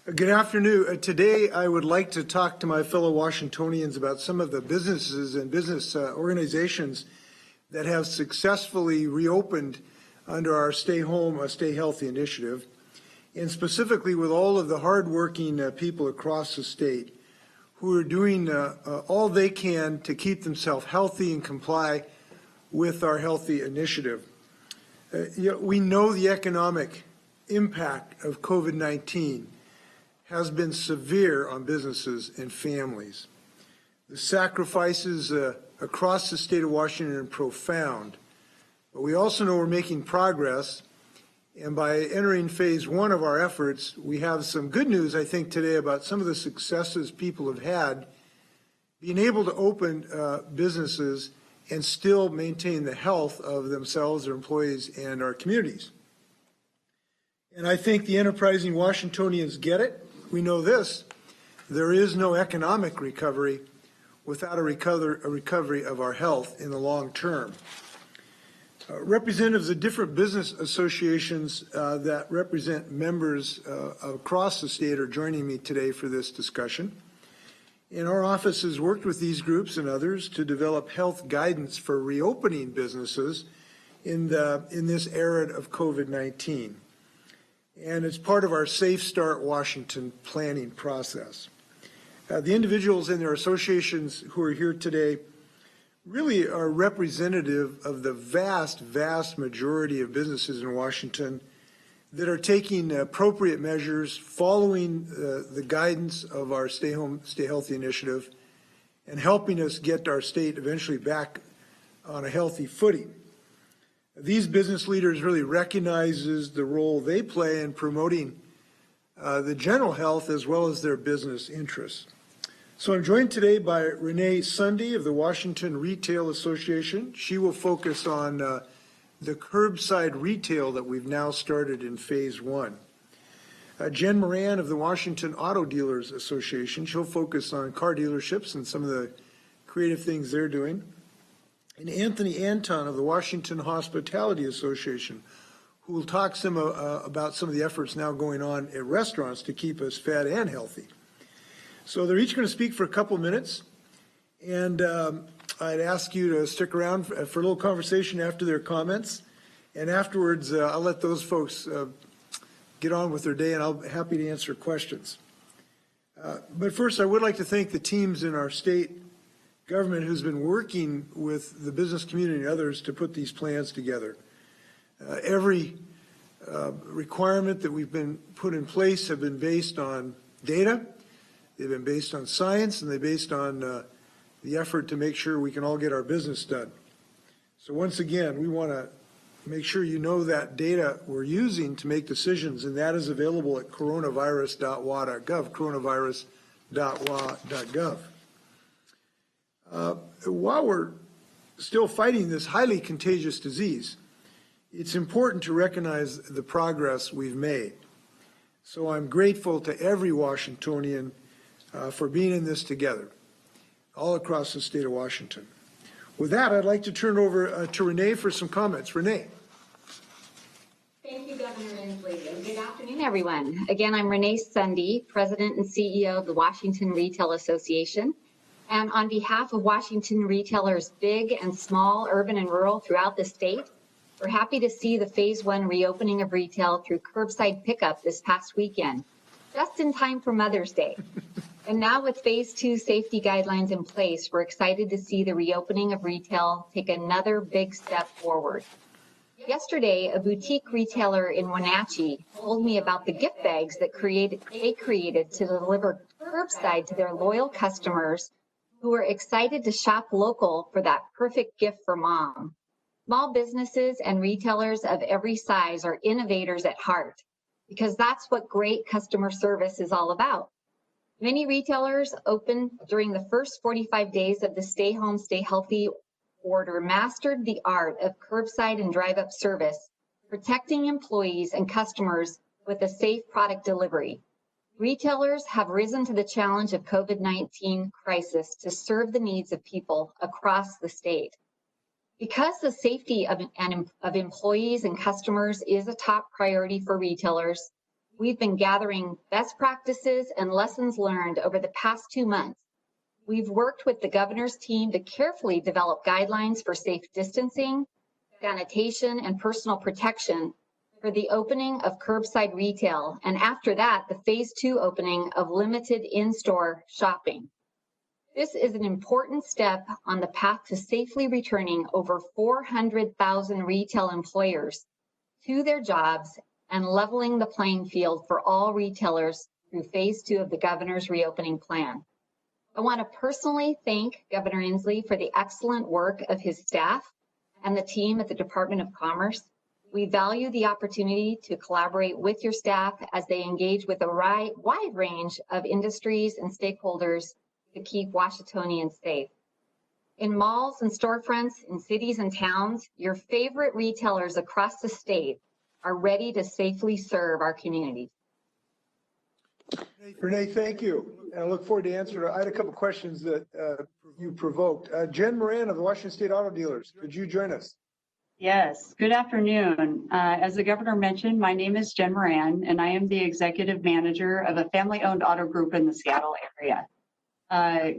Good afternoon. Today, I would like to talk to my fellow Washingtonians about some of the businesses and business organizations that have successfully reopened under our Stay Home, Stay Healthy initiative, and specifically with all of the hardworking people across the state who are doing all they can to keep themselves healthy and comply with our healthy initiative. We know the economic impact of COVID-19 has been severe on businesses and families. The sacrifices across the state of Washington are profound, but we also know we're making progress, and by entering phase one of our efforts, we have some good news, I think, today about some of the successes people have had being able to open businesses and still maintain the health of themselves, their employees, and our communities. And I think the enterprising Washingtonians get it. We know this: there is no economic recovery without a recovery of our health in the long term. Representatives of different business associations that represent members across the state are joining me today for this discussion. And our office has worked with these groups and others to develop health guidance for reopening businesses in this era of COVID-19. And it's part of our Safe Start Washington planning process. The individuals in their associations who are here today really are representative of the vast, vast majority of businesses in Washington that are taking appropriate measures, following the guidance of our Stay Home, Stay Healthy initiative, and helping us get our state eventually back on a healthy footing. These business leaders really recognizes the role they play in promoting the general health as well as their business interests. So I'm joined today by Renee Sundy of the Washington Retail Association. She will focus on the curbside retail that we've now started in phase one. Jen Moran of the Washington Auto Dealers Association. She'll focus on car dealerships and some of the creative things they're doing. And Anthony Anton of the Washington Hospitality Association, who will talk about some of the efforts now going on at restaurants to keep us fed and healthy. So they're each going to speak for a couple minutes, and I'd ask you to stick around for a little conversation after their comments, and afterwards I'll let those folks get on with their day, and I'll be happy to answer questions. But first, I would like to thank the teams in our state government who's been working with the business community and others to put these plans together. Every requirement that we've been put in place have been based on data, they've been based on science, and they're based on the effort to make sure we can all get our business done. So once again, we want to make sure you know that data we're using to make decisions, and that is available at coronavirus.wa.gov, coronavirus.wa.gov. While we're still fighting this highly contagious disease, it's important to recognize the progress we've made. So I'm grateful to every Washingtonian for being in this together, all across the state of Washington. With that, I'd like to turn over to Renee for some comments. Renee. Thank you, Governor Inslee, and good afternoon, everyone. Again, I'm Renee Sundy, President and CEO of the Washington Retail Association. And on behalf of Washington retailers, big and small, urban and rural throughout the state, we're happy to see the phase one reopening of retail through curbside pickup this past weekend, just in time for Mother's Day. And now with phase two safety guidelines in place, we're excited to see the reopening of retail take another big step forward. Yesterday, a boutique retailer in Wenatchee told me about the gift bags that they created to deliver curbside to their loyal customers who are excited to shop local for that perfect gift for mom. Small businesses and retailers of every size are innovators at heart, because that's what great customer service is all about. Many retailers open during the first 45 days of the Stay Home, Stay Healthy order mastered the art of curbside and drive-up service, protecting employees and customers with a safe product delivery. Retailers have risen to the challenge of COVID-19 crisis to serve the needs of people across the state. Because the safety of employees and customers is a top priority for retailers, we've been gathering best practices and lessons learned over the past 2 months. We've worked with the governor's team to carefully develop guidelines for safe distancing, sanitation, and personal protection for the opening of curbside retail, and after that, the phase 2 opening of limited in-store shopping. This is an important step on the path to safely returning over 400,000 retail employers to their jobs and leveling the playing field for all retailers through phase 2 of the governor's reopening plan. I want to personally thank Governor Inslee for the excellent work of his staff and the team at the Department of Commerce. We value the opportunity to collaborate with your staff as they engage with a wide range of industries and stakeholders to keep Washingtonians safe. In malls and storefronts in cities and towns, your favorite retailers across the state are ready to safely serve our communities. Renee, thank you. And I look forward to answering. I had a couple questions that you provoked. Jen Moran of the Washington State Auto Dealers, could you join us? Yes, good afternoon. As the governor mentioned, my name is Jen Moran, and I am the executive manager of a family-owned auto group in the Seattle area.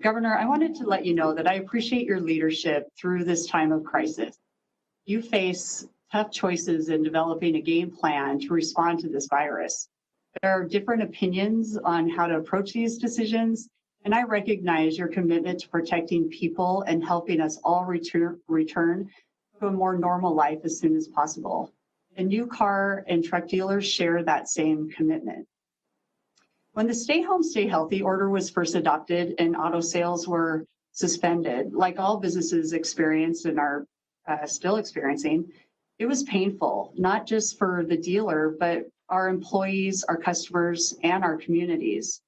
Governor, I wanted to let you know that I appreciate your leadership through this time of crisis. You face tough choices in developing a game plan to respond to this virus. There are different opinions on how to approach these decisions, and I recognize your commitment to protecting people and helping us all return to a more normal life as soon as possible. And new car and truck dealers share that same commitment. When the Stay Home, Stay Healthy order was first adopted and auto sales were suspended, like all businesses experienced and are still experiencing, it was painful, not just for the dealer, but our employees, our customers, and our communities.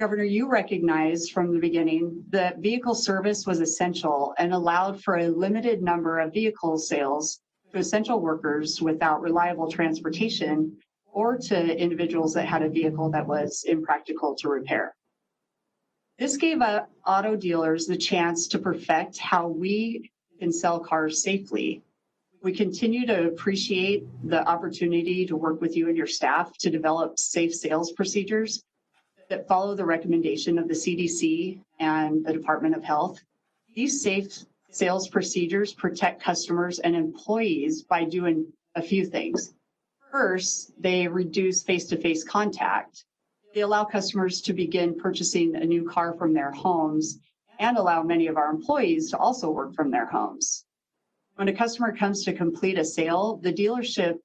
Governor, you recognized from the beginning that vehicle service was essential and allowed for a limited number of vehicle sales to essential workers without reliable transportation or to individuals that had a vehicle that was impractical to repair. This gave auto dealers the chance to perfect how we can sell cars safely. We continue to appreciate the opportunity to work with you and your staff to develop safe sales procedures that follow the recommendation of the CDC and the Department of Health. These safe sales procedures protect customers and employees by doing a few things. First, they reduce face-to-face contact. They allow customers to begin purchasing a new car from their homes and allow many of our employees to also work from their homes. When a customer comes to complete a sale, the dealerships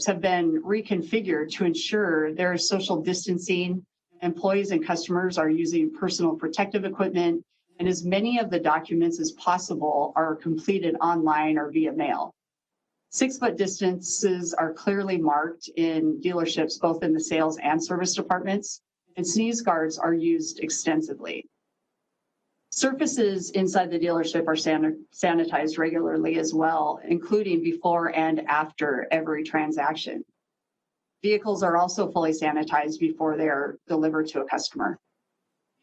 have been reconfigured to ensure there is social distancing, employees and customers are using personal protective equipment, and as many of the documents as possible are completed online or via mail. 6-foot distances are clearly marked in dealerships, both in the sales and service departments, and sneeze guards are used extensively. Surfaces inside the dealership are sanitized regularly as well, including before and after every transaction. Vehicles are also fully sanitized before they are delivered to a customer.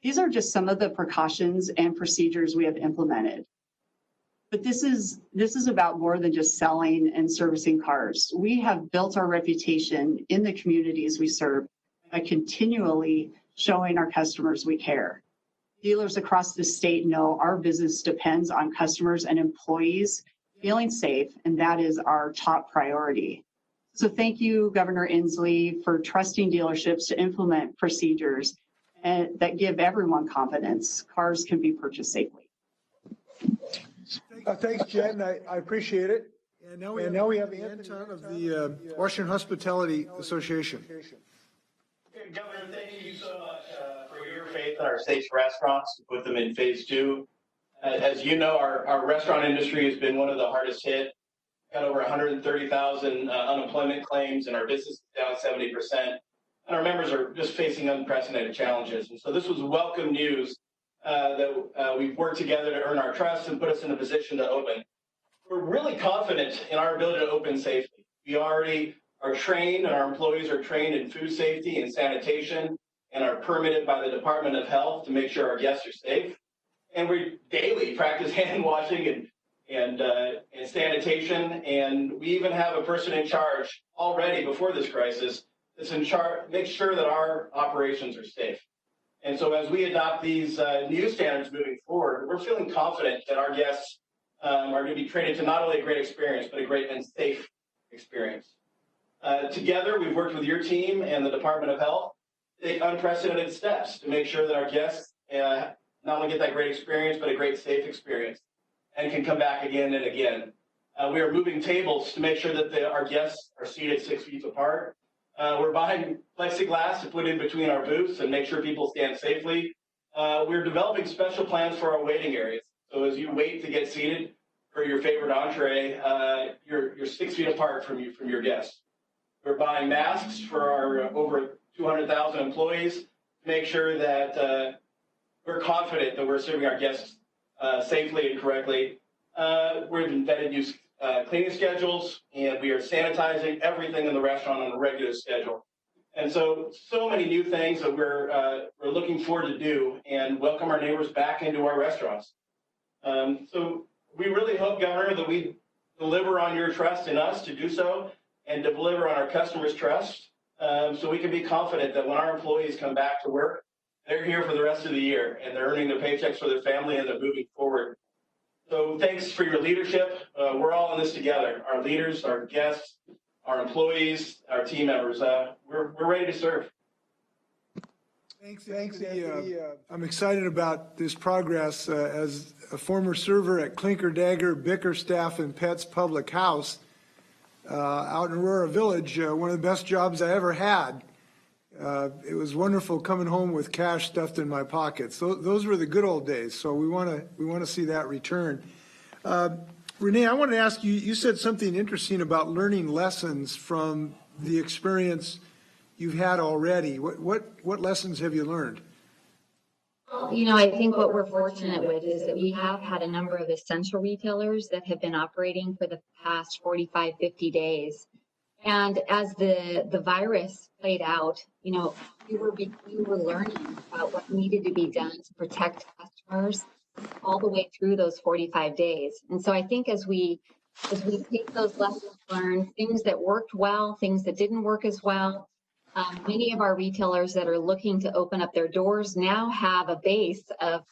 These are just some of the precautions and procedures we have implemented. But this is about more than just selling and servicing cars. We have built our reputation in the communities we serve by continually showing our customers we care. Dealers across the state know our business depends on customers and employees feeling safe, and that is our top priority. So thank you, Governor Inslee, for trusting dealerships to implement procedures that give everyone confidence cars can be purchased safely. Thanks, Jen. I appreciate it. And now we have Anton of the Washington Hospitality Association. Governor, thank you so much for your faith in our state's restaurants to put them in phase 2. As you know, our restaurant industry has been one of the hardest hit. Got over 130,000 unemployment claims, and our business is down 70%. And our members are just facing unprecedented challenges. And so this was welcome news that we've worked together to earn our trust and put us in a position to open. We're really confident in our ability to open safely. We already are trained, and our employees are trained in food safety and sanitation and are permitted by the Department of Health to make sure our guests are safe. And we daily practice hand washing and sanitation. And we even have a person in charge already before this crisis that's in charge, make sure that our operations are safe. And so as we adopt these new standards moving forward, we're feeling confident that our guests are going to be treated to not only a great experience, but a great and safe experience. Together, we've worked with your team and the Department of Health to take unprecedented steps to make sure that our guests not only get that great experience, but a great safe experience and can come back again and again. We are moving tables to make sure that our guests are seated 6 feet apart. We're buying plexiglass to put in between our booths and make sure people stand safely. We're developing special plans for our waiting areas. So as you wait to get seated for your favorite entree, you're 6 feet apart from your guests. We're buying masks for our over 200,000 employees to make sure that we're confident that we're serving our guests safely and correctly. We've embedded new cleaning schedules, and we are sanitizing everything in the restaurant on a regular schedule. And so many new things that we're looking forward to do and welcome our neighbors back into our restaurants. So we really hope, Governor, that we deliver on your trust in us to do so and deliver on our customers' trust so we can be confident that when our employees come back to work, they're here for the rest of the year and they're earning their paychecks for their family and they're moving forward. So thanks for your leadership. We're all in this together. Our leaders, our guests, our employees, our team members. We're ready to serve. Thanks, Anthony. I'm excited about this progress. As a former server at Clinker Dagger, Bickerstaff, and Pets Public House out in Aurora Village, one of the best jobs I ever had. It was wonderful coming home with cash stuffed in my pockets. Those were the good old days. So we want to see that return. Renee, I want to ask you. You said something interesting about learning lessons from the experience you've had already. What lessons have you learned? You know, I think what we're fortunate with is that we have had a number of essential retailers that have been operating for the past 45, 50 days. And as the virus played out, you know, we were learning about what needed to be done to protect customers all the way through those 45 days. And so I think as we take those lessons learned, things that worked well, things that didn't work as well, many of our retailers that are looking to open up their doors now have a base of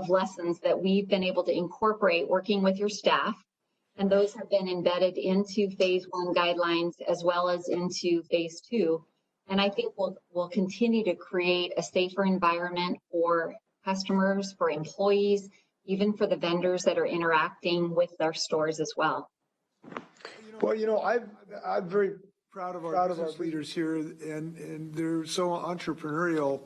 lessons that we've been able to incorporate working with your staff. And those have been embedded into phase 1 guidelines as well as into phase 2. And I think we'll continue to create a safer environment for customers, for employees, even for the vendors that are interacting with our stores as well. Well, you know, I'm very proud of our business leaders here, and they're so entrepreneurial.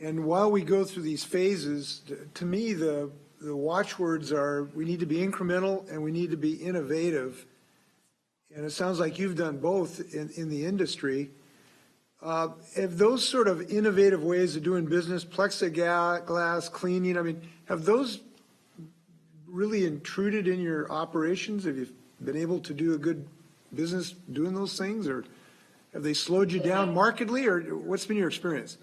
And while we go through these phases, to me, the watchwords are we need to be incremental and we need to be innovative. And it sounds like you've done both in the industry. Have those sort of innovative ways of doing business, plexiglass, cleaning, I mean, have those really intruded in your operations? Have you been able to do a good business doing those things, or have they slowed you down markedly, or what's been your experience?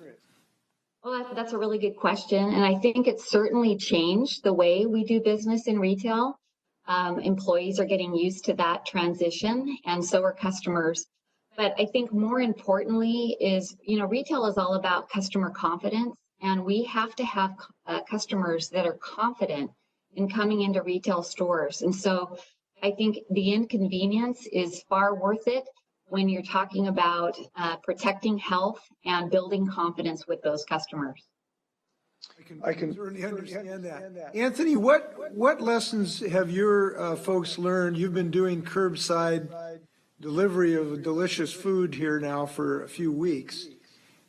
Well, that's a really good question. And I think it's certainly changed the way we do business in retail. Employees are getting used to that transition, and so are customers. But I think more importantly is, you know, retail is all about customer confidence, and we have to have customers that are confident in coming into retail stores. And so I think the inconvenience is far worth it when you're talking about protecting health and building confidence with those customers. I can certainly understand that. Anthony, what lessons have your folks learned? You've been doing curbside delivery of delicious food here now for a few weeks.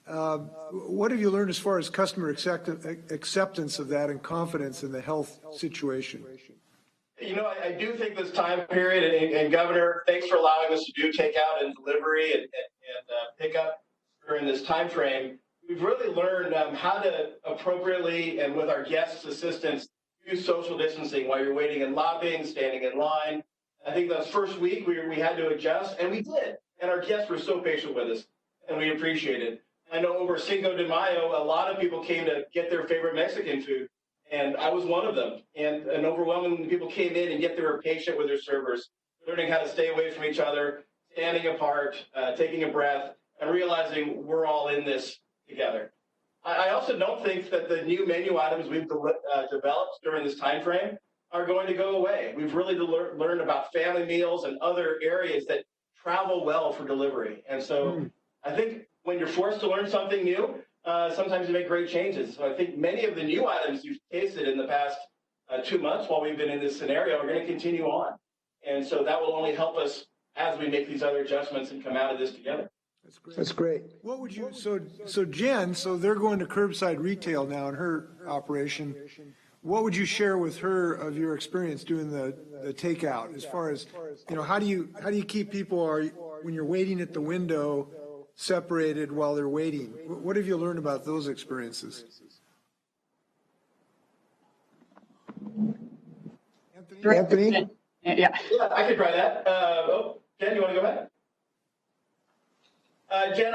What have you learned as far as customer acceptance of that and confidence in the health situation? You know, I do think this time period, and Governor, thanks for allowing us to do takeout and delivery and pickup during this time frame. We've really learned how to appropriately and with our guests' assistance use social distancing while you're waiting in lobbying, standing in line. I think the first week we had to adjust, and we did. And our guests were so patient with us, and we appreciate it. I know over Cinco de Mayo, a lot of people came to get their favorite Mexican food, And I was one of them. And an overwhelming people came in, and yet they were patient with their servers, learning how to stay away from each other, standing apart, taking a breath, and realizing we're all in this together. I also don't think that the new menu items we've developed during this time frame are going to go away. We've really learned about family meals and other areas that travel well for delivery. And so I think when you're forced to learn something new, sometimes you make great changes. So I think many of the new items you've tasted in the past 2 months while we've been in this scenario are going to continue on. And so that will only help us as we make these other adjustments and come out of this together. That's great. What would you, so Jen, so they're going to curbside retail now in her operation. What would you share with her of your experience doing the takeout as far as, how do you keep people, when you're waiting at the window, separated while they're waiting? What have you learned about those experiences? Anthony? Yeah. Yeah, I could try that. Jen, you want to go ahead? Jen,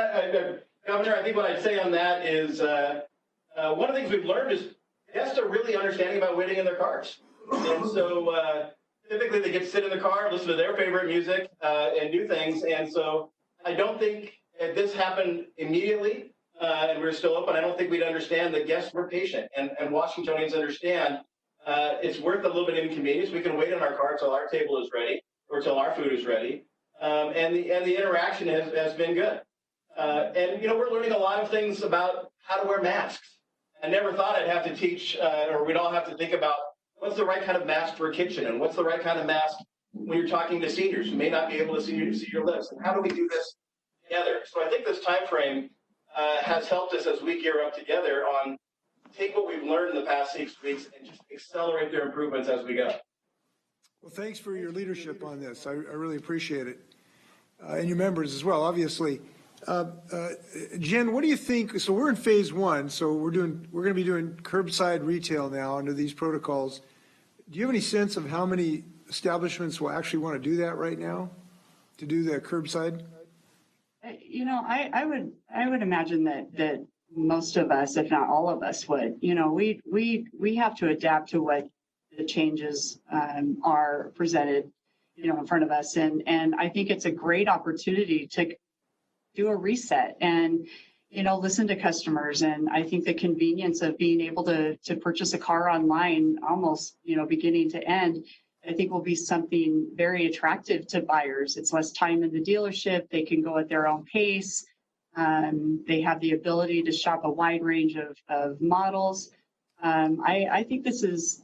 Governor, I think what I'd say on that is one of the things we've learned is guests are really understanding about waiting in their cars. And so typically they get to sit in the car, listen to their favorite music, and do things. And so I don't think if this happened immediately and we're still open, I don't think we'd understand that guests were patient. And Washingtonians understand it's worth a little bit of inconvenience. We can wait in our car till our table is ready or till our food is ready. And the interaction has been good. And we're learning a lot of things about how to wear masks. I never thought I'd have to teach, or we'd all have to think about what's the right kind of mask for a kitchen, and what's the right kind of mask when you're talking to seniors who may not be able to see your lips, and how do we do this together? So I think this time frame has helped us as we gear up together on take what we've learned in the past 6 weeks and just accelerate their improvements as we go. Well, thanks for your leadership on this. I really appreciate it. And your members as well, obviously. Jen, what do you think? So we're in phase 1, so we're going to be doing curbside retail now under these protocols. Do you have any sense of how many establishments will actually want to do that right now, to do the curbside? I would imagine that most of us, if not all of us, would. We have to adapt to what the changes are presented, in front of us, and I think it's a great opportunity to do a reset and listen to customers. And I think the convenience of being able to purchase a car online, almost beginning to end, I think will be something very attractive to buyers. It's less time in the dealership. They can go at their own pace. They have the ability to shop a wide range of models. I think this is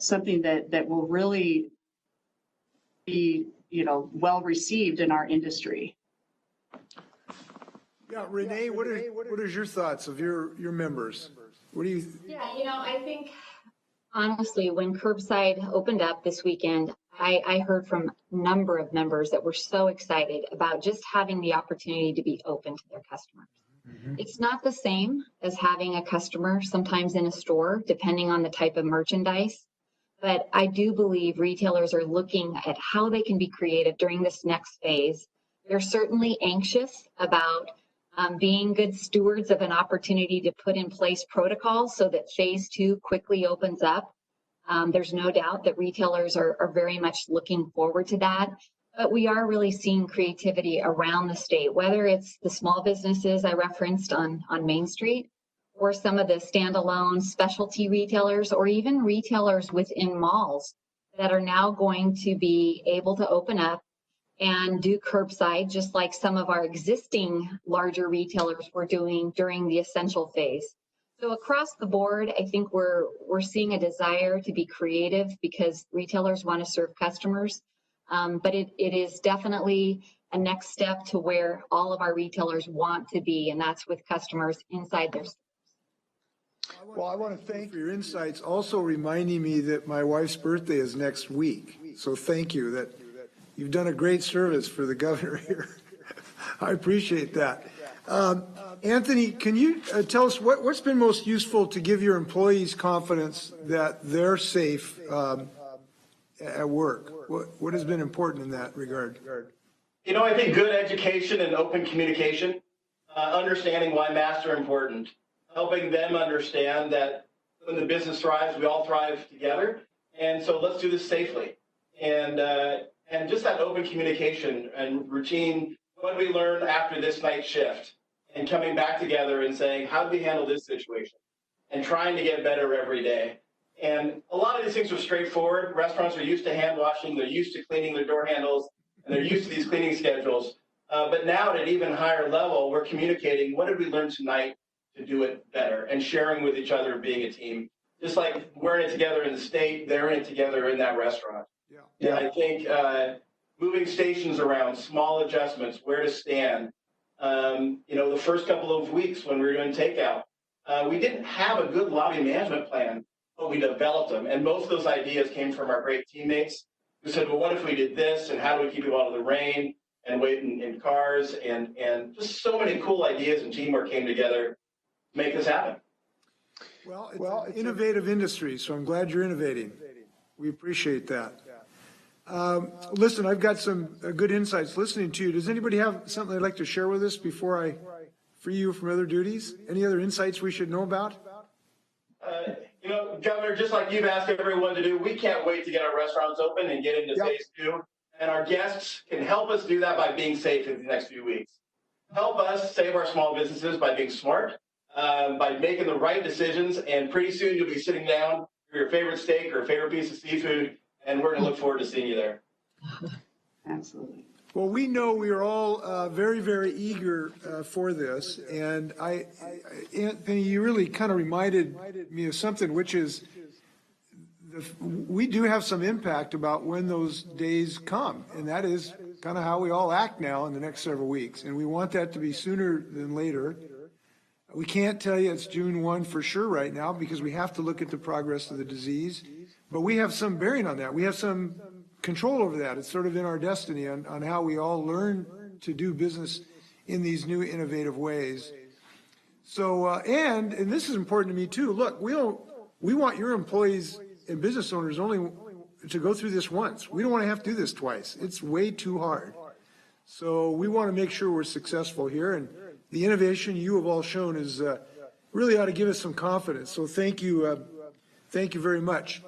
something that will really be well received in our industry. Yeah, Renee, what are your thoughts of your members? What do you? Yeah, I think honestly, when curbside opened up this weekend, I heard from a number of members that were so excited about just having the opportunity to be open to their customers. Mm-hmm. It's not the same as having a customer sometimes in a store, depending on the type of merchandise. But I do believe retailers are looking at how they can be creative during this next phase. They're certainly anxious about being good stewards of an opportunity to put in place protocols so that phase 2 quickly opens up. There's no doubt that retailers are very much looking forward to that. But we are really seeing creativity around the state, whether it's the small businesses I referenced on Main Street, or some of the standalone specialty retailers, or even retailers within malls that are now going to be able to open up and do curbside, just like some of our existing larger retailers were doing during the essential phase. So across the board, I think we're seeing a desire to be creative because retailers want to serve customers. But it is definitely a next step to where all of our retailers want to be, and that's with customers inside their stores. Well, I want to thank you for your insights, also reminding me that my wife's birthday is next week. So thank you. That you've done a great service for the governor here. I appreciate that. Anthony, can you tell us what's been most useful to give your employees confidence that they're safe at work? What has been important in that regard? I think good education and open communication, understanding why masks are important, helping them understand that when the business thrives, we all thrive together. And so let's do this safely. And just that open communication and routine, what did we learn after this night shift? And coming back together and saying, how do we handle this situation? And trying to get better every day. And a lot of these things are straightforward. Restaurants are used to hand washing, they're used to cleaning their door handles, and they're used to these cleaning schedules. But now at an even higher level, we're communicating, what did we learn tonight to do it better? And sharing with each other, being a team. Just like we're in it together in the state, they're in it together in that restaurant. Yeah. And I think moving stations around, small adjustments, where to stand. The first couple of weeks when we were doing takeout, we didn't have a good lobby management plan, but we developed them. And most of those ideas came from our great teammates who said, well, what if we did this? And how do we keep people out of the rain and wait in cars? And just so many cool ideas and teamwork came together to make this happen. Well, it's an innovative industry, so I'm glad you're innovating. We appreciate that. Listen, I've got some good insights listening to you. Does anybody have something they'd like to share with us before I free you from other duties? Any other insights we should know about? Governor, just like you've asked everyone to do, we can't wait to get our restaurants open and get into phase 2. And our guests can help us do that by being safe in the next few weeks. Help us save our small businesses by being smart, by making the right decisions. And pretty soon you'll be sitting down for your favorite steak or favorite piece of seafood. And we're going to look forward to seeing you there. Absolutely. Well, we know we are all very, very eager for this. And Anthony, you really kind of reminded me of something, which is we do have some impact about when those days come. And that is kind of how we all act now in the next several weeks. And we want that to be sooner than later. We can't tell you it's June 1 for sure right now because we have to look at the progress of the disease. But we have some bearing on that. We have some control over that. It's sort of in our destiny on how we all learn to do business in these new innovative ways. So, and this is important to me too. Look, we want your employees and business owners only to go through this once. We don't want to have to do this twice. It's way too hard. So we want to make sure we're successful here. And the innovation you have all shown is really ought to give us some confidence. So thank you. Thank you very much.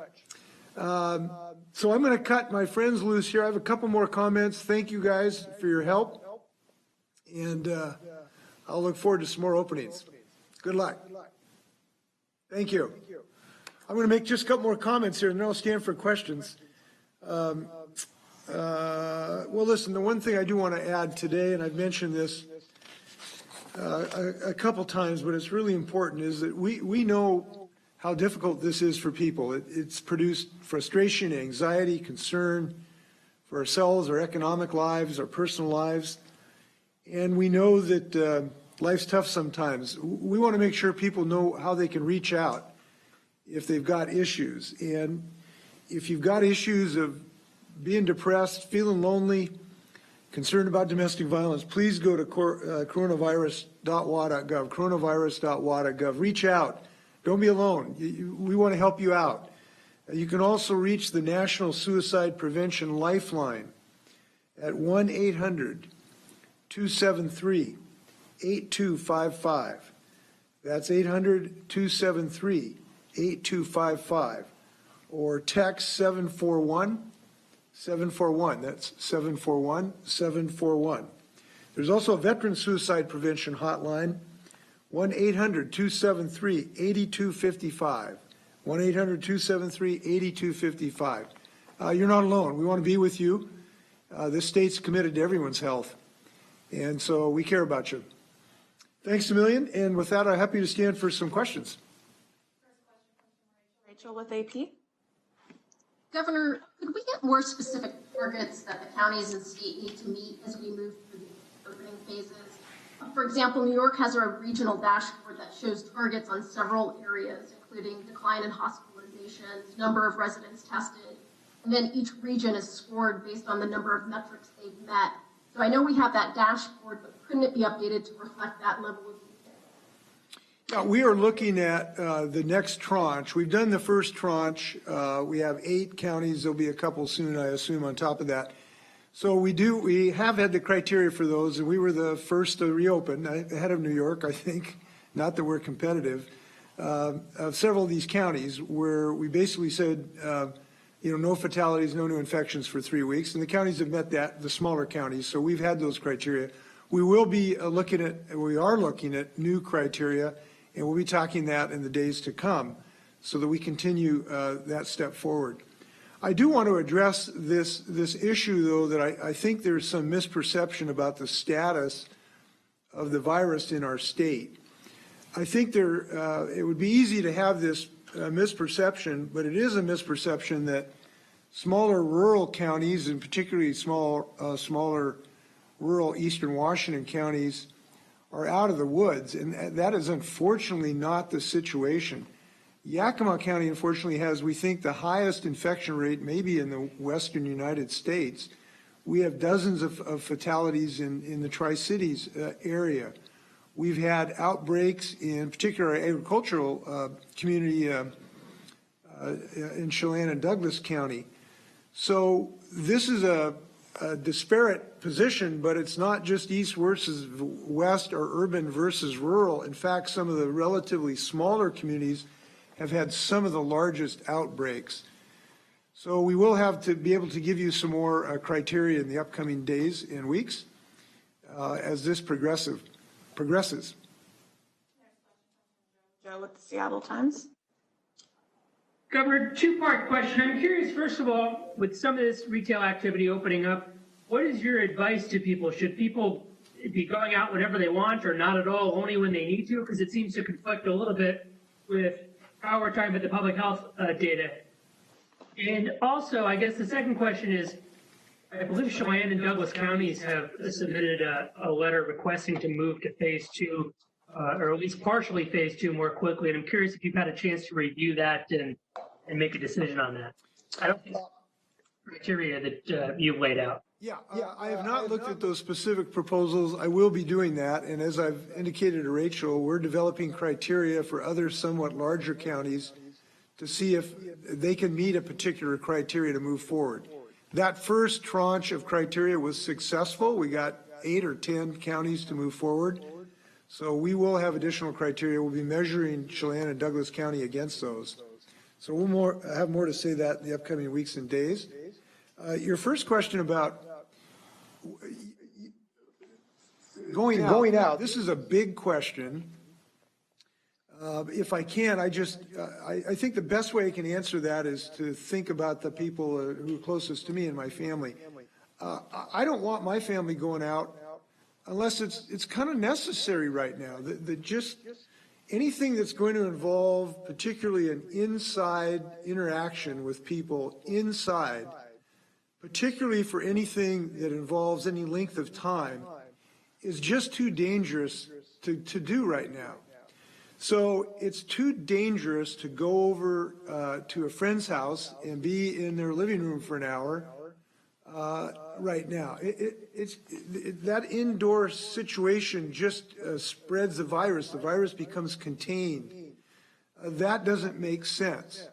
So I'm going to cut my friends loose here. I have a couple more comments. Thank you guys for your help. And I'll look forward to some more openings. Good luck. Thank you. I'm going to make just a couple more comments here, and then I'll stand for questions. Well, listen, the one thing I do want to add today, and I've mentioned this a couple times, but it's really important, is that we know how difficult this is for people. It's produced frustration, anxiety, concern for ourselves, our economic lives, our personal lives. And we know that life's tough sometimes. We want to make sure people know how they can reach out if they've got issues. And if you've got issues of being depressed, feeling lonely, concerned about domestic violence, please go to coronavirus.wa.gov, coronavirus.wa.gov. Reach out. Don't be alone. We want to help you out. You can also reach the National Suicide Prevention Lifeline at 1-800-273-8255. That's 800-273-8255. Or text 741. That's 741-741. There's also a Veteran Suicide Prevention Hotline, 1-800-273-8255. 1-800-273-8255. You're not alone. We want to be with you. This state's committed to everyone's health, and so we care about you. Thanks a million, and with that, I'm happy to stand for some questions. Rachel with AP. Governor, could we get more specific targets that the counties and state need to meet as we move through the opening phases? For example, New York has a regional dashboard that shows targets on several areas, including decline in hospitalizations, number of residents tested, and then each region is scored based on the number of metrics they've met. So I know we have that dashboard, but couldn't it be updated to reflect that level of detail? Yeah, we are looking at the next tranche. We've done the first tranche. We have 8 counties. There'll be a couple soon, I assume, on top of that. So we have had the criteria for those, and we were the first to reopen, ahead of New York, I think. Not that we're competitive. of several of these counties where we basically said, no fatalities, no new infections for 3 weeks. And the counties have met that, the smaller counties. So we've had those criteria. We will be we are looking at new criteria, and we'll be talking that in the days to come so that we continue that step forward. I do want to address this issue, though, that I think there's some misperception about the status of the virus in our state. I think it would be easy to have this misperception, but it is a misperception that smaller rural counties, and particularly smaller rural eastern Washington counties, are out of the woods, and that is unfortunately not the situation. Yakima County, unfortunately, has, we think, the highest infection rate maybe in the western United States. We have dozens of fatalities in the Tri-Cities area. We've had outbreaks in particular our agricultural community in Chelan and Douglas County. So this is a disparate position, but it's not just east versus west or urban versus rural. In fact, some of the relatively smaller communities have had some of the largest outbreaks. So we will have to be able to give you some more criteria in the upcoming days and weeks as this progresses. Joe with the Seattle Times. Governor, two-part question. I'm curious, first of all, with some of this retail activity opening up, what is your advice to people? Should people be going out whenever they want or not at all, only when they need to? Because it seems to conflict a little bit with how we're talking about the public health data. And also, I guess the second question is, I believe Chelan and Douglas counties have submitted a letter requesting to move to phase 2, or at least partially phase 2 more quickly. And I'm curious if you've had a chance to review that and make a decision on that. I don't think criteria that you've laid out. Yeah, I have not looked at those specific proposals. I will be doing that. And as I've indicated to Rachel, we're developing criteria for other somewhat larger counties to see if they can meet a particular criteria to move forward. That first tranche of criteria was successful. We got 8 or 10 counties to move forward. So we will have additional criteria. We'll be measuring Chelan and Douglas County against those. So we'll have more to say that in the upcoming weeks and days. Your first question about going out. This is a big question. If I can, I think the best way I can answer that is to think about the people who are closest to me and my family. I don't want my family going out unless it's kind of necessary right now. Just anything that's going to involve particularly an inside interaction with people inside, particularly for anything that involves any length of time, is just too dangerous to do right now. So it's too dangerous to go over to a friend's house and be in their living room for an hour right now. That indoor situation just spreads the virus. The virus becomes contained. That doesn't make sense.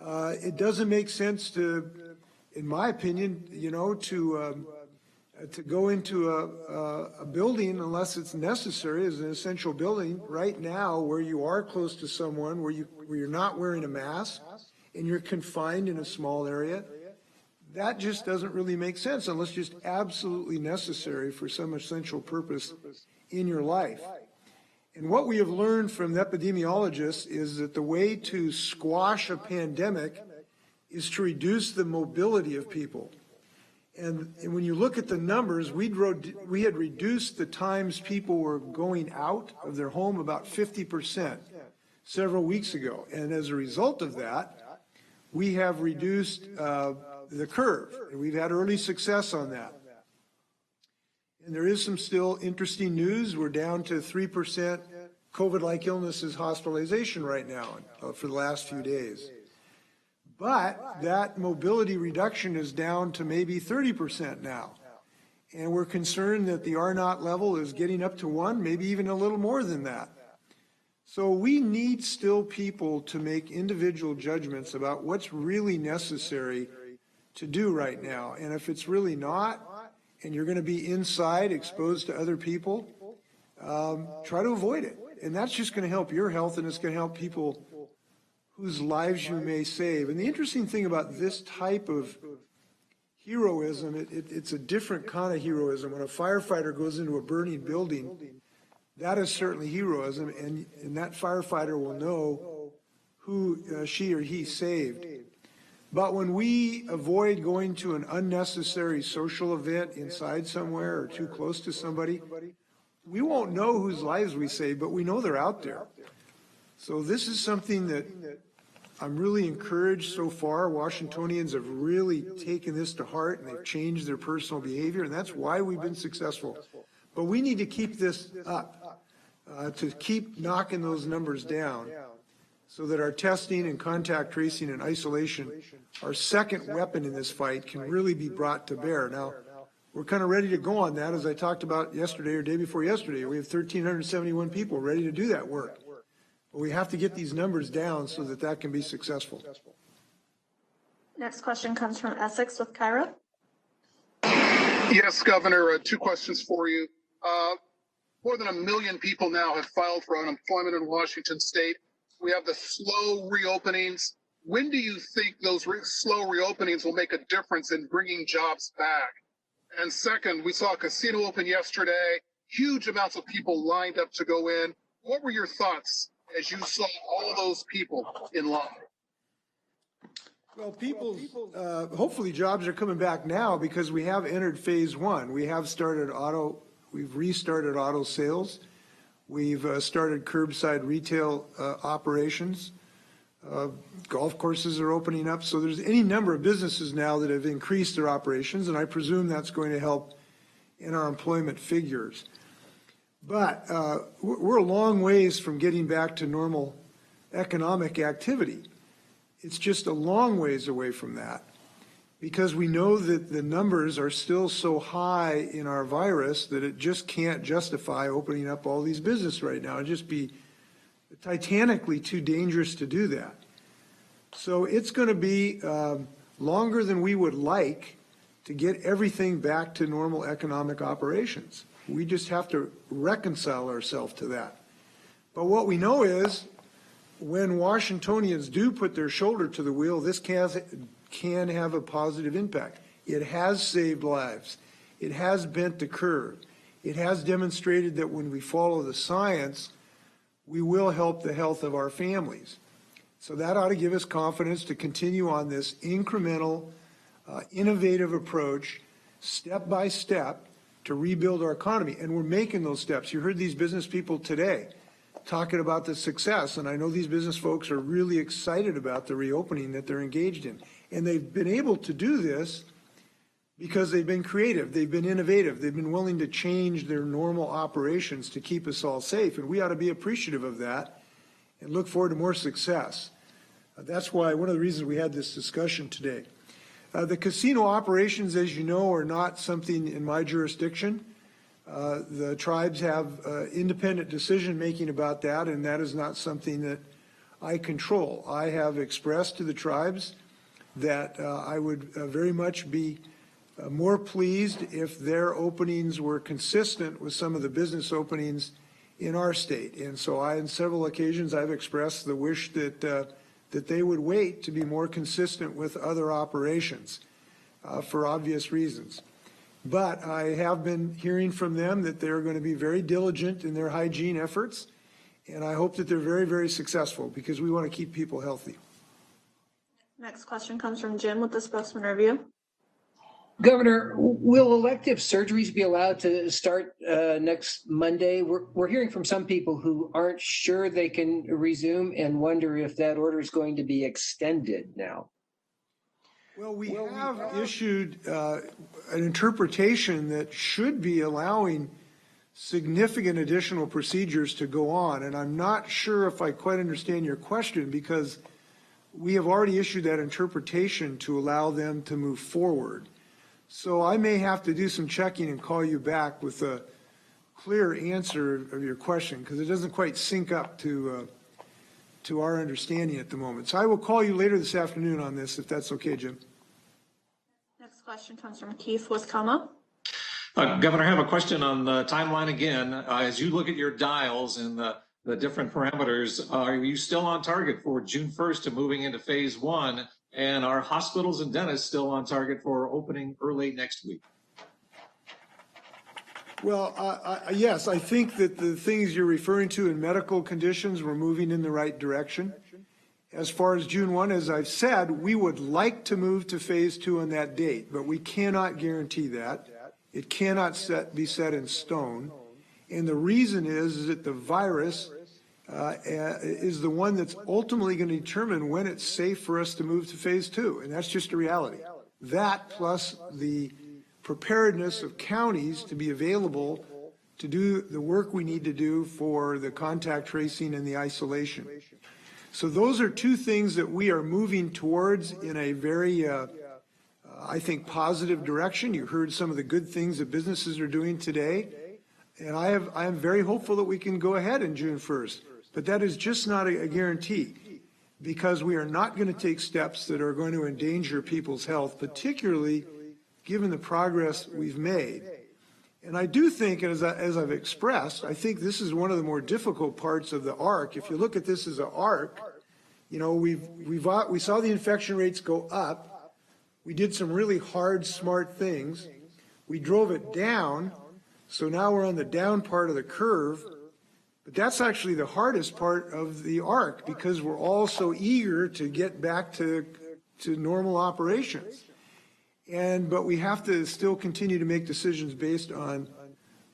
It doesn't make sense to, in my opinion, to go into a building unless it's necessary as an essential building right now where you are close to someone, where you're not wearing a mask and you're confined in a small area. That just doesn't really make sense unless just absolutely necessary for some essential purpose in your life. And what we have learned from the epidemiologists is that the way to squash a pandemic is to reduce the mobility of people. And when you look at the numbers, we had reduced the times people were going out of their home about 50% several weeks ago. And as a result of that, we have reduced the curve. And we've had early success on that. And there is some still interesting news. We're down to 3% COVID-like illnesses hospitalization right now for the last few days. But that mobility reduction is down to maybe 30% now. And we're concerned that the R0 level is getting up to 1, maybe even a little more than that. So we need still people to make individual judgments about what's really necessary to do right now. And if it's really not, and you're going to be inside exposed to other people, try to avoid it. And that's just going to help your health, and it's going to help people whose lives you may save. And the interesting thing about this type of heroism, it's a different kind of heroism. When a firefighter goes into a burning building, that is certainly heroism, and that firefighter will know who she or he saved. But when we avoid going to an unnecessary social event inside somewhere or too close to somebody, we won't know whose lives we saved, but we know they're out there. So this is something that I'm really encouraged so far. Washingtonians have really taken this to heart, and they've changed their personal behavior, and that's why we've been successful. But we need to keep this up, to keep knocking those numbers down, so that our testing and contact tracing and isolation, our second weapon in this fight, can really be brought to bear. Now, we're kind of ready to go on that. As I talked about yesterday or day before yesterday, we have 1,371 people ready to do that work. But we have to get these numbers down so that that can be successful. Next question comes from Essex with Cairo. Yes, Governor, 2 questions for you. More than 1 million people now have filed for unemployment in Washington state. We have the slow reopenings. When do you think those slow reopenings will make a difference in bringing jobs back? And second, we saw a casino open yesterday, huge amounts of people lined up to go in. What were your thoughts as you saw all those people in line? Well, hopefully jobs are coming back now because we have entered phase 1. We've restarted auto sales. We've started curbside retail operations. Golf courses are opening up. So there's any number of businesses now that have increased their operations, and I presume that's going to help in our employment figures. But we're a long ways from getting back to normal economic activity. It's just a long ways away from that, because we know that the numbers are still so high in our virus that it just can't justify opening up all these businesses right now. It'd just be titanically too dangerous to do that. So it's going to be longer than we would like to get everything back to normal economic operations. We just have to reconcile ourselves to that. But what we know is when Washingtonians do put their shoulder to the wheel, this can have a positive impact. It has saved lives. It has bent the curve. It has demonstrated that when we follow the science, we will help the health of our families. So that ought to give us confidence to continue on this incremental, innovative approach, step by step, to rebuild our economy. And we're making those steps. You heard these business people today talking about the success, and I know these business folks are really excited about the reopening that they're engaged in. And they've been able to do this because they've been creative, they've been innovative, they've been willing to change their normal operations to keep us all safe, and we ought to be appreciative of that and look forward to more success. That's why one of the reasons we had this discussion today. The casino operations, as you know, are not something in my jurisdiction. The tribes have independent decision-making about that, and that is not something that I control. I have expressed to the tribes that I would very much be more pleased if their openings were consistent with some of the business openings in our state. And so on several occasions, I've expressed the wish that that they would wait to be more consistent with other operations for obvious reasons. But I have been hearing from them that they're going to be very diligent in their hygiene efforts, and I hope that they're very, very successful because we want to keep people healthy. Next question comes from Jim with the Spokesman Review. Governor, will elective surgeries be allowed to start next Monday? We're hearing from some people who aren't sure they can resume and wonder if that order is going to be extended now. Well, we have issued an interpretation that should be allowing significant additional procedures to go on. And I'm not sure if I quite understand your question, because we have already issued that interpretation to allow them to move forward. So I may have to do some checking and call you back with a clear answer of your question, because it doesn't quite sync up to our understanding at the moment. So I will call you later this afternoon on this, if that's okay, Jim. Next question comes from Keith with Como. Governor, I have a question on the timeline again. As you look at your dials and the different parameters, are you still on target for June 1st to moving into phase 1? And are hospitals and dentists still on target for opening early next week? Well, yes, I think that the things you're referring to in medical conditions, we're moving in the right direction. As far as June 1, as I've said, we would like to move to phase 2 on that date, but we cannot guarantee that. It cannot be set in stone. And the reason is that the virus is the one that's ultimately going to determine when it's safe for us to move to phase 2. And that's just a reality. That plus the preparedness of counties to be available to do the work we need to do for the contact tracing and the isolation. So those are two things that we are moving towards in a very, I think, positive direction. You heard some of the good things that businesses are doing today. And I am very hopeful that we can go ahead in June 1st. But that is just not a guarantee, because we are not going to take steps that are going to endanger people's health, particularly given the progress we've made. And I do think, as I've expressed, I think this is one of the more difficult parts of the arc. If you look at this as an arc, you know, we saw the infection rates go up. We did some really hard, smart things. We drove it down. So now we're on the down part of the curve. But that's actually the hardest part of the arc, because we're all so eager to get back to normal operations. But we have to still continue to make decisions based on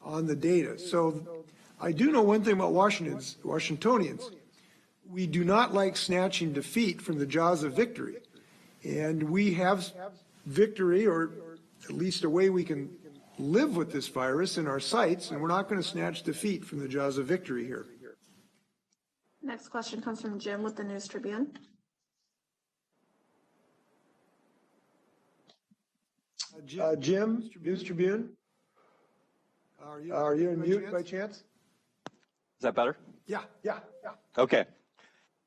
the data. So I do know one thing about Washingtonians. We do not like snatching defeat from the jaws of victory. And we have victory, or at least a way we can live with this virus in our sights, and we're not going to snatch defeat from the jaws of victory here. Next question comes from Jim with the News Tribune. Jim, News Tribune. Are you in mute by chance? Is that better? Yeah. Okay.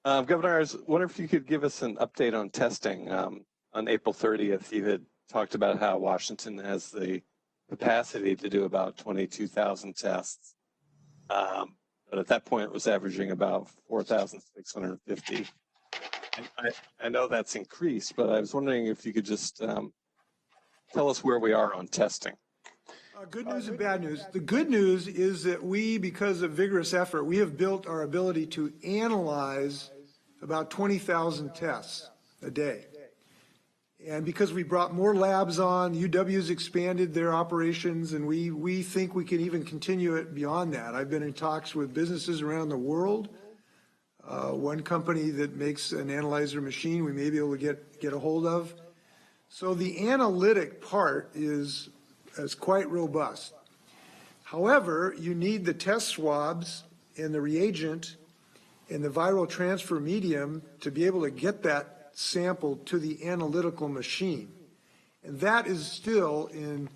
Governor, I was wondering if you could give us an update on testing. On April 30th, you had talked about how Washington has the capacity to do about 22,000 tests. But at that point, it was averaging about 4,650. I know that's increased, but I was wondering if you could just tell us where we are on testing. Good news and bad news. The good news is that we, because of vigorous effort, we have built our ability to analyze about 20,000 tests a day. And because we brought more labs on, UW's expanded their operations, and we think we can even continue it beyond that. I've been in talks with businesses around the world. One company that makes an analyzer machine we may be able to get a hold of. So the analytic part is quite robust. However, you need the test swabs and the reagent and the viral transfer medium to be able to get that sample to the analytical machine. And that is still in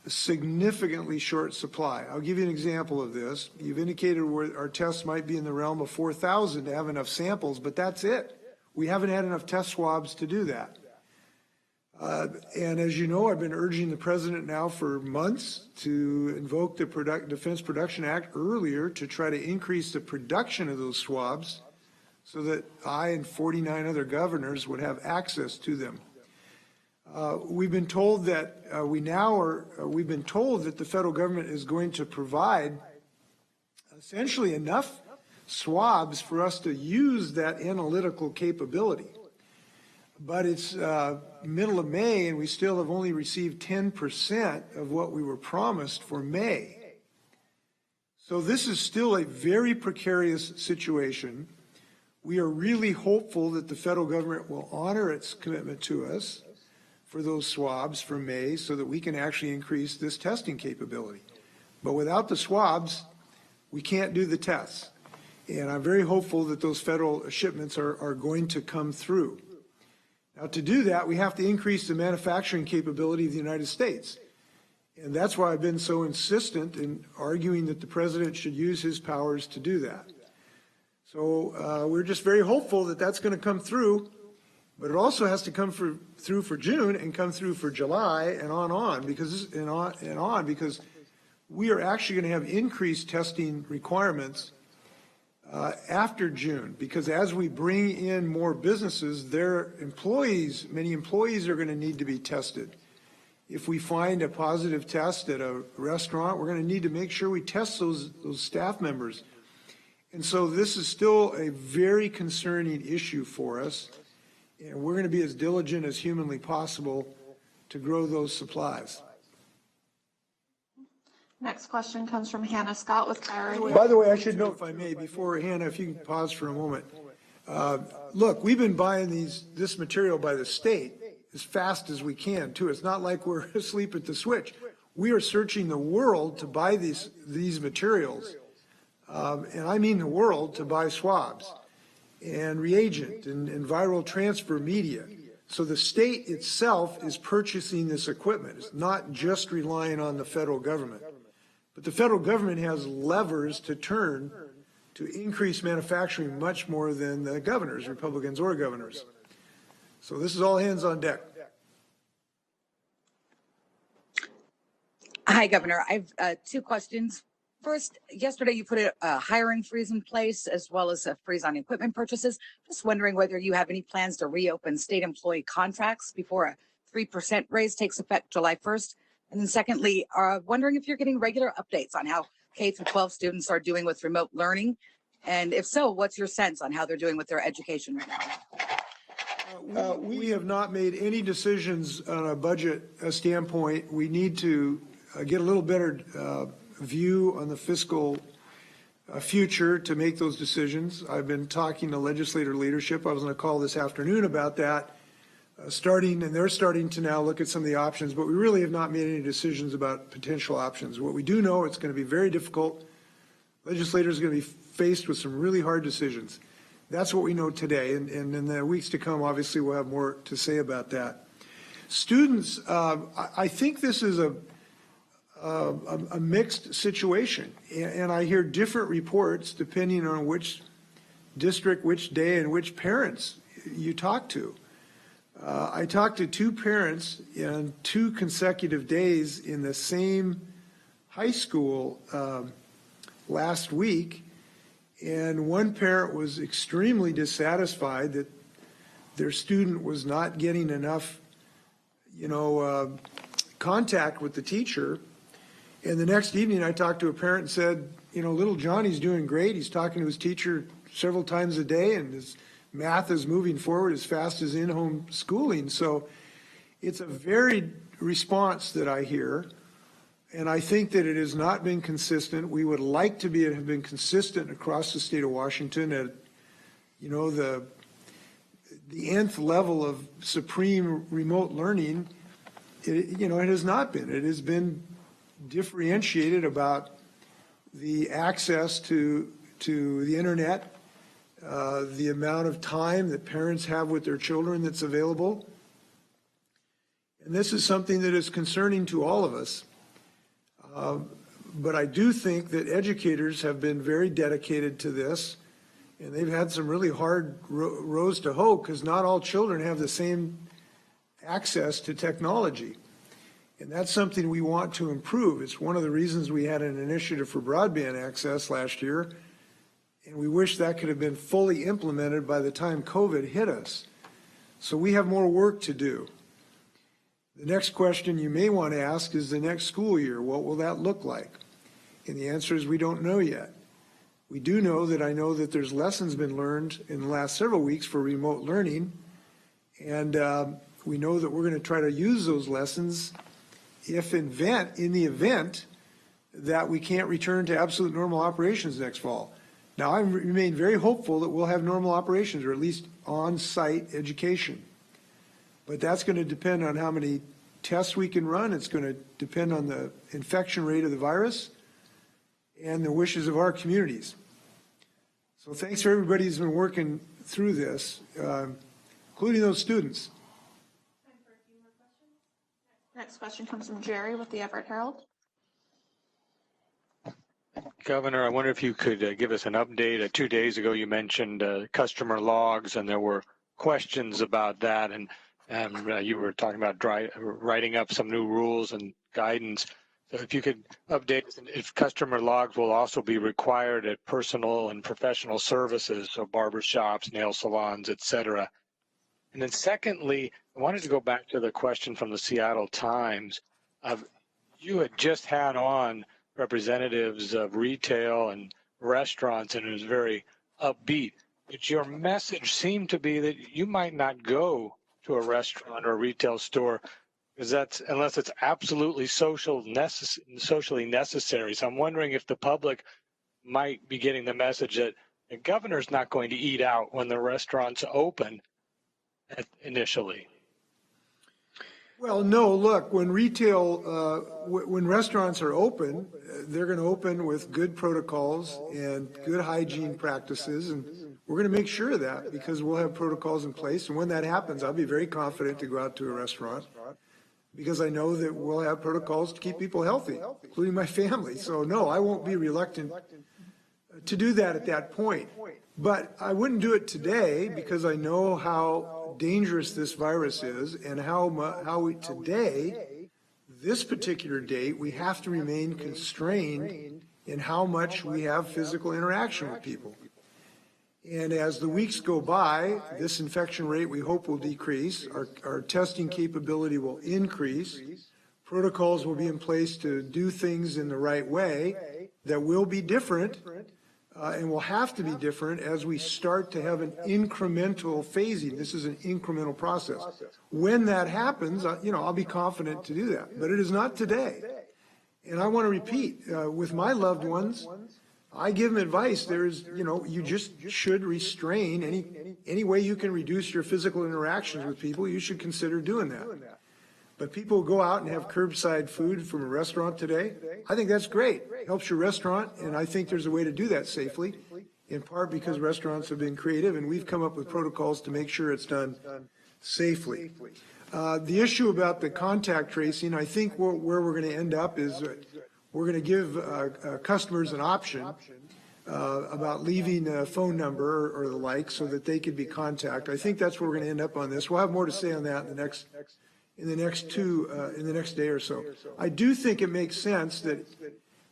a significantly short supply. I'll give you an example of this. You've indicated where our tests might be in the realm of 4,000 to have enough samples, but that's it. We haven't had enough test swabs to do that. And as you know, I've been urging the president now for months to invoke the Defense Production Act earlier to try to increase the production of those swabs so that I and 49 other governors would have access to them. We've been told that we've been told that the federal government is going to provide essentially enough swabs for us to use that analytical capability. But it's middle of May, and we still have only received 10% of what we were promised for May. So this is still a very precarious situation. We are really hopeful that the federal government will honor its commitment to us for those swabs for May so that we can actually increase this testing capability. But without the swabs, we can't do the tests. And I'm very hopeful that those federal shipments are going to come through. Now, to do that, we have to increase the manufacturing capability of the United States. And that's why I've been so insistent in arguing that the president should use his powers to do that. So we're just very hopeful that that's going to come through. But it also has to come through for June and come through for July and on because we are actually going to have increased testing requirements after June, because as we bring in more businesses, many employees are going to need to be tested. If we find a positive test at a restaurant, we're going to need to make sure we test those staff members. And so this is still a very concerning issue for us, and we're going to be as diligent as humanly possible to grow those supplies. Next question comes from Hannah Scott with Coyote. By the way, I should note, if I may, before Hannah, if you can pause for a moment. Look, we've been buying this material by the state as fast as we can, too. It's not like we're asleep at the switch. We are searching the world to buy these materials, and I mean the world, to buy swabs and reagent and viral transfer media. So the state itself is purchasing this equipment. It's not just relying on the federal government. But the federal government has levers to turn to increase manufacturing much more than the governors, Republicans or governors. So this is all hands on deck. Hi, Governor. I have two questions. First, yesterday you put a hiring freeze in place as well as a freeze on equipment purchases. Just wondering whether you have any plans to reopen state employee contracts before a 3% raise takes effect July 1st. And then secondly, wondering if you're getting regular updates on how K-12 students are doing with remote learning. And if so, what's your sense on how they're doing with their education right now? We have not made any decisions on a budget standpoint. We need to get a little better view on the fiscal future to make those decisions. I've been talking to legislator leadership. I was on a call this afternoon about that, and they're starting to now look at some of the options, but we really have not made any decisions about potential options. What we do know, it's going to be very difficult. Legislators are going to be faced with some really hard decisions. That's what we know today, and in the weeks to come, obviously, we'll have more to say about that. Students, I think this is a mixed situation, and I hear different reports depending on which district, which day, and which parents you talk to. I talked to two parents in 2 consecutive days in the same high school last week, and one parent was extremely dissatisfied that their student was not getting enough, contact with the teacher. And the next evening I talked to a parent and said, little Johnny's doing great. He's talking to his teacher several times a day, and his math is moving forward as fast as in-home schooling. So it's a varied response that I hear, and I think that it has not been consistent. We would like to have been consistent across the state of Washington at, the nth level of supreme remote learning. It has not been. It has been differentiated about the access to the internet, the amount of time that parents have with their children that's available. And this is something that is concerning to all of us. But I do think that educators have been very dedicated to this, and they've had some really hard rows to hoe because not all children have the same access to technology. And that's something we want to improve. It's one of the reasons we had an initiative for broadband access last year, and we wish that could have been fully implemented by the time COVID hit us. So we have more work to do. The next question you may want to ask is the next school year. What will that look like? And the answer is we don't know yet. We do know that I know that there's lessons been learned in the last several weeks for remote learning, and we know that we're going to try to use those lessons in the event that we can't return to absolute normal operations next fall. Now, I remain very hopeful that we'll have normal operations, or at least on-site education. But that's going to depend on how many tests we can run. It's going to depend on the infection rate of the virus and the wishes of our communities. So thanks for everybody who's been working through this, including those students. Next question comes from Jerry with the Everett Herald. Governor, I wonder if you could give us an update. 2 days ago, you mentioned customer logs, and there were questions about that, and you were talking about writing up some new rules and guidance. So if you could update us, and if customer logs will also be required at personal and professional services, so barber shops, nail salons, et cetera. And then secondly, I wanted to go back to the question from the Seattle Times. You had just had on representatives of retail and restaurants, and it was very upbeat. But your message seemed to be that you might not go to a restaurant or a retail store because that's unless it's absolutely socially necessary. So I'm wondering if the public might be getting the message that the governor's not going to eat out when the restaurants open initially. Well, no, look, when when restaurants are open, they're going to open with good protocols and good hygiene practices. And we're going to make sure of that because we'll have protocols in place. And when that happens, I'll be very confident to go out to a restaurant because I know that we'll have protocols to keep people healthy, including my family. So no, I won't be reluctant to do that at that point. But I wouldn't do it today because I know how dangerous this virus is and today, this particular date, we have to remain constrained in how much we have physical interaction with people. And as the weeks go by, this infection rate we hope will decrease, our testing capability will increase, protocols will be in place to do things in the right way that will be different and will have to be different as we start to have an incremental phasing. This is an incremental process. When that happens, I'll be confident to do that, but it is not today. And I want to repeat, with my loved ones, I give them advice. You just should restrain any way you can reduce your physical interactions with people. You should consider doing that. But people go out and have curbside food from a restaurant today. I think that's great. It helps your restaurant, and I think there's a way to do that safely, in part because restaurants have been creative, and we've come up with protocols to make sure it's done safely. The issue about the contact tracing, I think where we're going to end up is we're going to give customers an option about leaving a phone number or the like so that they could be contacted. I think that's where we're going to end up on this. We'll have more to say on that in the next day or so. I do think it makes sense that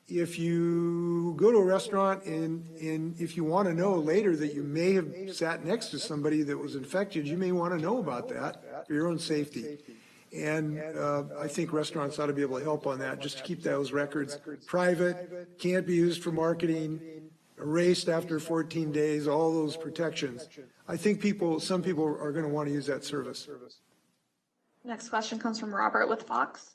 if you go to a restaurant and if you want to know later that you may have sat next to somebody that was infected, you may want to know about that for your own safety. And I think restaurants ought to be able to help on that, just to keep those records private, can't be used for marketing, erased after 14 days, all those protections. I think some people are going to want to use that service. Next question comes from Robert with Fox.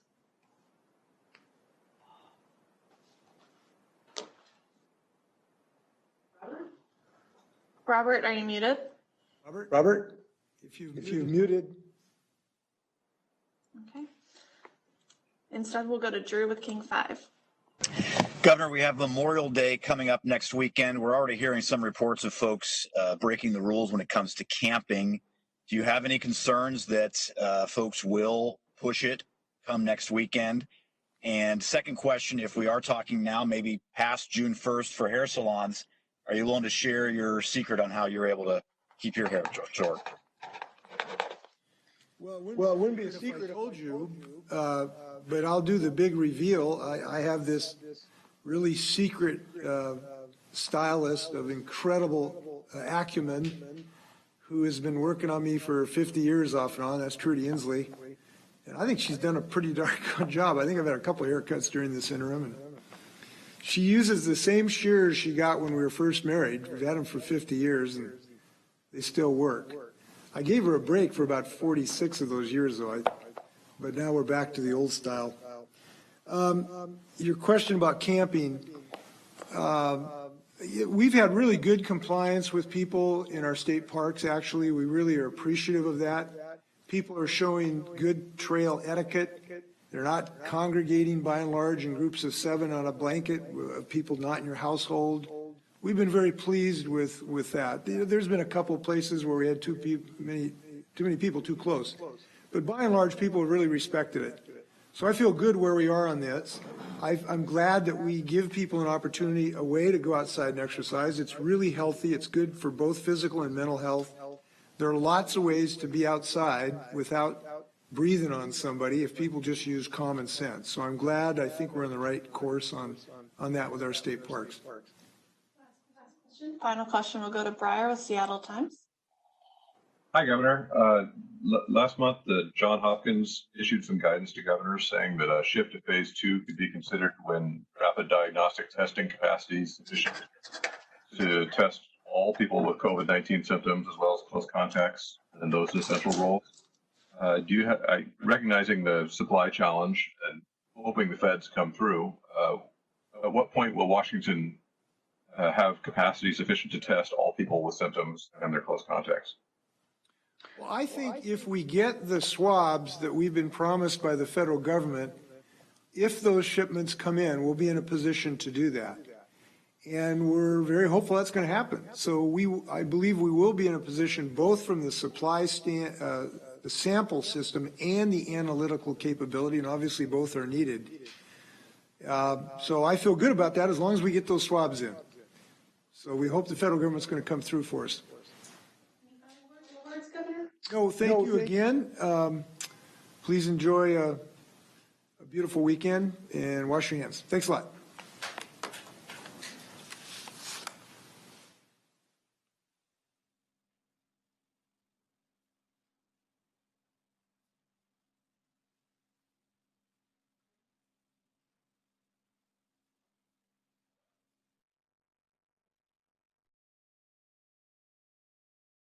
Robert, are you muted? Robert, if you've muted. Okay. Instead, we'll go to Drew with King 5. Governor, we have Memorial Day coming up next weekend. We're already hearing some reports of folks breaking the rules when it comes to camping. Do you have any concerns that folks will push it come next weekend? And second question, if we are talking now, maybe past June 1st for hair salons, are you willing to share your secret on how you're able to keep your hair short? Well, it wouldn't be a secret I told you, but I'll do the big reveal. I have this really secret stylist of incredible acumen who has been working on me for 50 years off and on. That's Trudy Inslee. And I think she's done a pretty darn good job. I think I've had a couple of haircuts during this interim. And she uses the same shears she got when we were first married. We've had them for 50 years, and they still work. I gave her a break for about 46 of those years, though. But now we're back to the old style. Your question about camping. We've had really good compliance with people in our state parks, actually. We really are appreciative of that. People are showing good trail etiquette. They're not congregating by and large in groups of 7 on a blanket of people not in your household. We've been very pleased with that. There's been a couple of places where we had too many people too close. But by and large, people have really respected it. So I feel good where we are on this. I'm glad that we give people an opportunity, a way to go outside and exercise. It's really healthy. It's good for both physical and mental health. There are lots of ways to be outside without breathing on somebody if people just use common sense. So I'm glad, I think we're on the right course on that with our state parks. Final question will go to Breyer with Seattle Times. Hi, Governor. Last month, John Hopkins issued some guidance to governors saying that a shift to phase 2 could be considered when rapid diagnostic testing capacity is sufficient to test all people with COVID-19 symptoms as well as close contacts and those in essential roles. Recognizing the supply challenge and hoping the feds come through, at what point will Washington have capacity sufficient to test all people with symptoms and their close contacts? Well, I think if we get the swabs that we've been promised by the federal government, if those shipments come in, we'll be in a position to do that. And we're very hopeful that's going to happen. So I believe we will be in a position both from the the sample system and the analytical capability, and obviously both are needed. So I feel good about that as long as we get those swabs in. So we hope the federal government's going to come through for us. No, thank you again. Please enjoy a beautiful weekend and wash your hands. Thanks a lot.